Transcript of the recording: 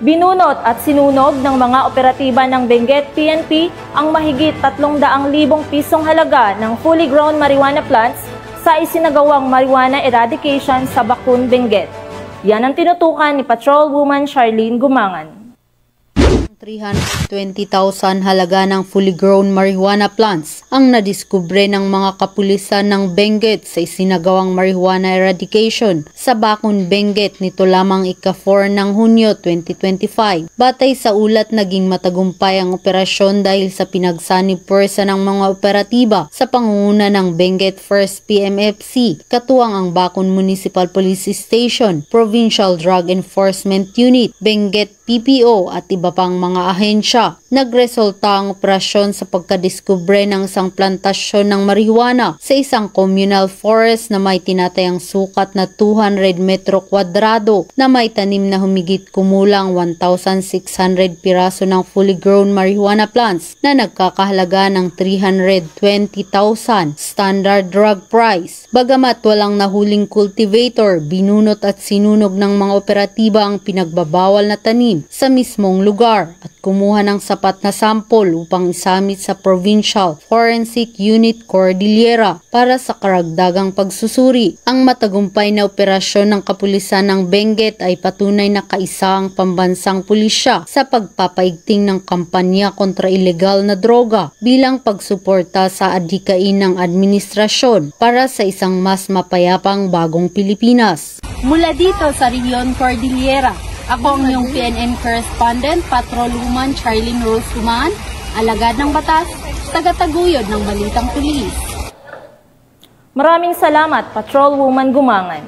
Binunot at sinunog ng mga operatiba ng Benguet PNP ang mahigit 300,000 pisong halaga ng fully grown marijuana plants sa isinagawang marijuana eradication sa Bakun, Benguet. Yan ang tinutukan ni Patrolwoman Charlene Gumangan. 320,000 halaga ng fully grown marijuana plants ang nadiskubre ng mga kapulisan ng Benguet sa isinagawang marijuana eradication sa Bakun, Benguet nito lamang ika-4 ng Hunyo 2025. Batay sa ulat, naging matagumpay ang operasyon dahil sa pinagsanib puwersa ng mga operatiba sa pangunguna ng Benguet 1st PMFC, katuwang ang Bakun Municipal Police Station, Provincial Drug Enforcement Unit, Benguet PPO at iba pang mga ahensya. Nagresulta ang operasyon sa pagkadiskubre ng isang plantasyon ng marijuana sa isang communal forest na may tinatayang sukat na 200 metro kwadrado na may tanim na humigit kumulang 1,600 piraso ng fully grown marijuana plants na nagkakahalaga ng 320,000 standard drug price. Bagamat walang nahuling cultivator, binunot at sinunog ng mga operatiba ang pinagbabawal na tanim sa mismong lugar at kumuha ng sapat na sampol upang isamit sa Provincial Forensic Unit Cordillera para sa karagdagang pagsusuri. Ang matagumpay na operasyon ng kapulisan ng Benguet ay patunay na kaisa ang pambansang pulisya sa pagpapaigting ng kampanya kontra ilegal na droga bilang pagsuporta sa adhikain ng administrasyon para sa isang mas mapayapang bagong Pilipinas. Mula dito sa Region Cordillera, ako ang iyong PNN correspondent, Patrolwoman Charlene Rose Gumangan, alagad ng batas, tagataguyod ng balitang pulis. Maraming salamat, Patrolwoman Gumangan.